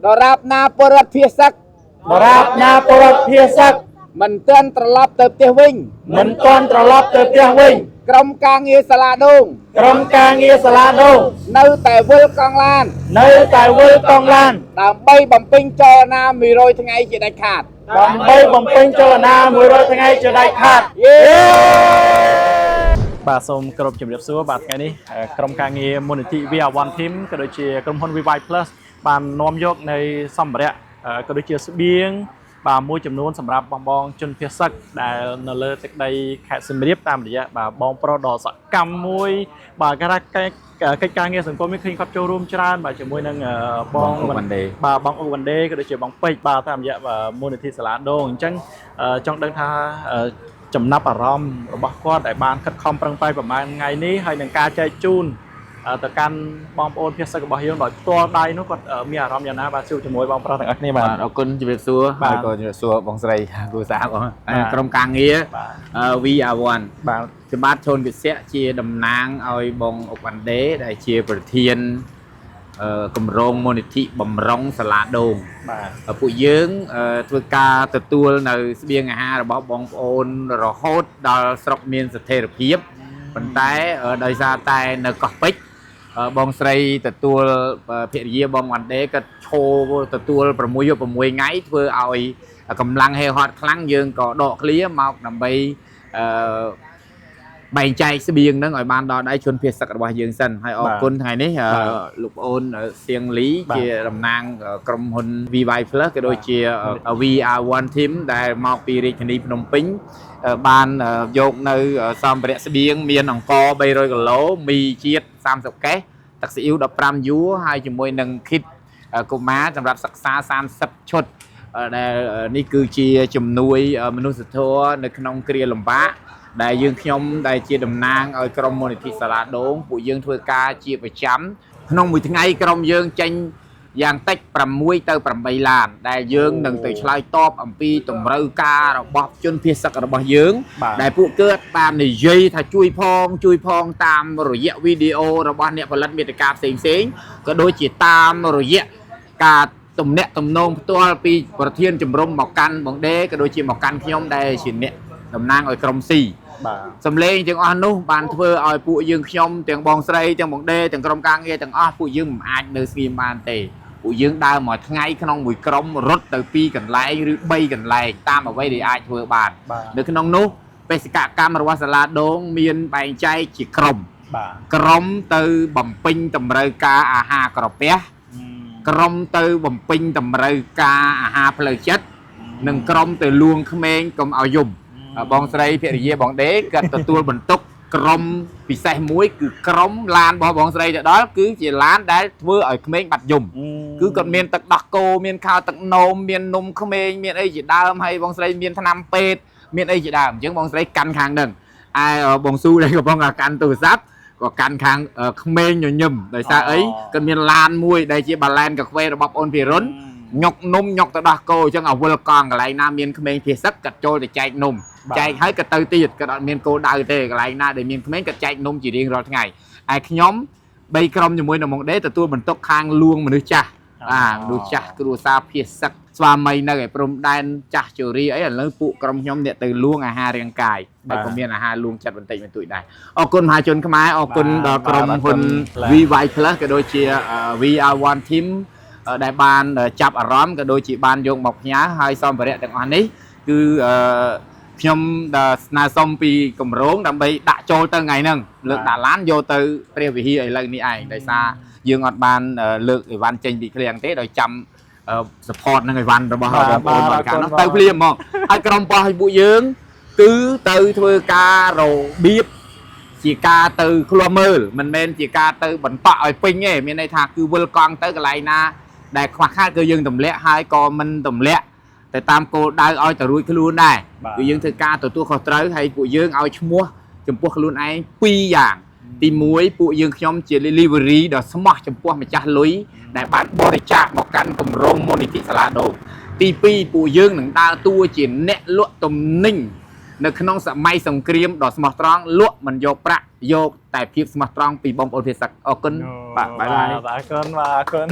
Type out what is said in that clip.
ดราบนาปรดเพียสัก ดราบนาปรดเพียสัก มันเตือนตลอดเติบเตี้ยวิ่ง มันก้อนตลอดเติบเตียงวิ่ง กรมการเงียสลาดง กรมการเงียสลาดง នៅតែវិលកងឡាន នៅតែវិលកងឡាន ដើម្បីបំពេញចលនា100ថ្ងៃជាដាច់ខាត ដើម្បីបំពេញចលនា100ថ្ងៃជាដាច់ខាត យេ បាទសូមគោរពជំរាបសួរបាទថ្ងៃនេះក្រុមការងារមូលនិធិ VR1 Team ក៏ដូចជាក្រុមហ៊ុន VY Plus បាននាំយកនៅសម្ភារៈក៏ដូចជាស្បៀងបាទមួយចំនួនសម្រាប់បងជនភៀសសឹកដែលនៅលើទឹកដីខេត្តសៀមរាបតាមរយៈបាទបងប្រុសដ៏សកម្មមួយបាទគេថាកិច្ចការងារសង្គមនេះឃើញគាត់ចូលរួមច្រើនបាទជាមួយនឹងបងអូវ៉ាន់ដេបាទបងអូវ៉ាន់ដេក៏ដូចជាបងពេជ្របាទតាមរយៈមូលនិធិសាលាដូងអញ្ចឹងចង់ដឹងថាចំណាប់អារម្មណ៍របស់គាត់ដែលបានខិតខំប្រឹងប្រែងប្រហែលថ្ងៃនេះហើយនឹងការចែកជូនទៅកាន់បងប្អូនភៀសសឹករបស់យើងដោយផ្ទាល់ដៃនោះគាត់មានអារម្មណ៍យ៉ាងណាបាទជួបជាមួយបងប្រុសទាំងអស់គ្នាបាទ អរគុណជំរាបសួរហើយក៏ជំរាបសួរបងស្រីគ្រូសាបងក្រុមការងារ VR1 បាទ ខ្ញុំបាទឈុនវិស្យជាតំណាងឲ្យបងអុកវ៉ាន់ដេដែលជាប្រធានគម្រោងមូលនិធិបំរុងសាលាដូង បាទ ពួកយើងធ្វើការទទួលនៅស្បៀងអាហាររបស់បងប្អូនរហូតដល់ស្រុកមានស្ថិរភាពប៉ុន្តែដោយសារតែនៅកោះពេជ្របងស្រីទទួលភរិយាបងវ៉ាន់ដេក៏ឈោទទួល6យប់6ថ្ងៃធ្វើឲ្យកម្លាំងហេហត់ខ្លាំងយើងក៏ដកឃ្លាមកដើម្បីបែងចែកស្បៀងហ្នឹងឲ្យបានដល់ដៃជនភៀសសឹករបស់យើងសិនហើយអរគុណថ្ងៃនេះលោកប្អូនសៀងលីជាតំណាងក្រុមហ៊ុន VY Plus ក៏ដូចជា VR1 Team ដែលមកពីរាជធានីភ្នំពេញបានយកនៅសម្ភារៈស្បៀងមានអង្ករ300គីឡូមីជាតិ30កេសទឹកស៊ីអ៊ីវ15យួរហើយជាមួយនឹង kit កុមារសម្រាប់សិក្សា30ឈុតដែលនេះគឺជាជំនួយមនុស្សធម៌នៅក្នុងគ្រាលំបាកដែលយើងខ្ញុំដែលជាតំណាងឲ្យក្រុមមូលនិធិសាលាដូងពួកយើងធ្វើការជាប្រចាំក្នុងមួយថ្ងៃក្រុមយើងចេញយ៉ាងតិច6ទៅ8ឡានដែលយើងនឹងទៅឆ្លើយតបអំពីតម្រូវការរបស់ជនភៀសសឹករបស់យើងដែលពួកគាត់បាននិយាយថាជួយផងតាមរយៈវីដេអូរបស់អ្នកផលិតមាតិកាផ្សេងក៏ដូចជាតាមរយៈការទំនាក់ទំនងផ្ទាល់ពីប្រធានជំរំមកកាន់បងដេក៏ដូចជាមកកាន់ខ្ញុំដែលជាអ្នកតំណាងឲ្យក្រុមស៊ីសំឡេងទាំងអស់នោះបានធ្វើឲ្យពួកយើងខ្ញុំទាំងបងស្រីទាំងបងដេទាំងក្រុមការងារទាំងអស់ពួកយើងមិនអាចនៅស្ងៀមបានទេពួកយើងដើរមួយថ្ងៃក្នុងមួយក្រុមរត់ទៅ2កន្លែងឬ3កន្លែងតាមអ្វីដែលអាចធ្វើបាននៅក្នុងនោះបេសកកម្មរបស់សាលាដូងមានបែងចែកជាក្រុមទៅបំពេញតម្រូវការអាហារក្រពះក្រុមទៅបំពេញតម្រូវការអាហារផ្លូវចិត្តនិងក្រុមទៅលួងក្មេងកុំឲ្យយំបងស្រីភរិយាបងដេគាត់ទទួលបន្ទុកក្រុមពិសេសមួយគឺក្រុមឡានរបស់បងស្រីទៅដល់គឺជាឡានដែលធ្វើឲ្យក្មេងបាត់យំគឺគាត់មានទឹកដោះគោមានខោទឹកនោមមាននំក្មេងមានអីជាដើមហើយបងស្រីមានថ្នាំពេទ្យមានអីជាដើមអញ្ចឹងបងស្រីកាន់ខាងហ្នឹងឯបងស៊ូដែលកំពុងកាន់ទូរស័ព្ទក៏កាន់ខាងក្មេងញញឹមដោយសារអីគាត់មានឡានមួយដែលជាបាឡែនកាហ្វេរបស់បងអូនពីរុនញុកនំញុកទៅដោះគោអញ្ចឹងអវលកងកន្លែងណាមានក្មេងភៀសសឹកគាត់ចូលទៅចែកនំចែកហើយក៏ទៅទៀតគាត់អត់មានគោលដៅទេកន្លែងណាដែលមានក្មេងគាត់ចែកនំជារៀងរាល់ថ្ងៃឯខ្ញុំ3ក្រុមជាមួយនឹងមកដេទទួលបន្ទុកខាងលួងមនុស្សចាស់មនុស្សចាស់គ្រួសារភៀសសឹកស្វាមីនៅឯព្រំដែនចាស់ជរាអីឥឡូវពួកក្រុមខ្ញុំអ្នកទៅលួងអាហាររាងកាយហើយក៏មានអាហារលួងចិត្តបន្តិចបន្តួចដែរអរគុណមហាជនខ្មែរអរគុណដល់ក្រុមហ៊ុន VY Plus ក៏ដូចជា VR1 Team ដែលបានចាប់អារម្មណ៍ក៏ដូចជាបានយកមកផ្ញើហើយសម្ភារៈទាំងអស់នេះគឺខ្ញុំស្នើសុំពីគម្រោងដើម្បីដាក់ចូលទៅថ្ងៃហ្នឹងលើកដាក់ឡានយកទៅព្រះវិហារឥឡូវនេះឯងដោយសារយើងអត់បានលើកអីវ៉ាន់ចេញពីឃ្លាំងទេដោយចាំ support នឹងអីវ៉ាន់របស់បងប្អូនមកកាលនោះទៅភ្លាមហ្មងហើយក្រុមរបស់ពួកយើងគឺទៅធ្វើការរបៀបជាការទៅឃ្លាំមើលមិនមែនជាការទៅបន្តឲ្យពេញទេមានន័យថាគឺវិលកង់ទៅកន្លែងណាដែលខ្វះខាតគឺយើងទម្លាក់ហើយក៏មិនទម្លាក់តែតាមគោលដៅឲ្យទៅរួចខ្លួនដែរគឺយើងធ្វើការទទួលខុសត្រូវហើយពួកយើងឲ្យឈ្មោះចំពោះខ្លួនឯង2យ៉ាងទី1ពួកយើងខ្ញុំជា delivery ដ៏ស្មោះចំពោះម្ចាស់លុយដែលបានបរិច្ចាគមកកាន់គម្រោងមូលនិធិសាលាដូងទី2ពួកយើងនឹងដើរតួជាអ្នកលក់ទំនិញនៅក្នុងសម័យសង្គ្រាមដ៏ស្មោះត្រង់លក់មិនយកប្រាក់យកតែភាពស្មោះត្រង់ពីបងប្អូនភៀសសឹកអរគុណបាទបាយបាយ អរគុណ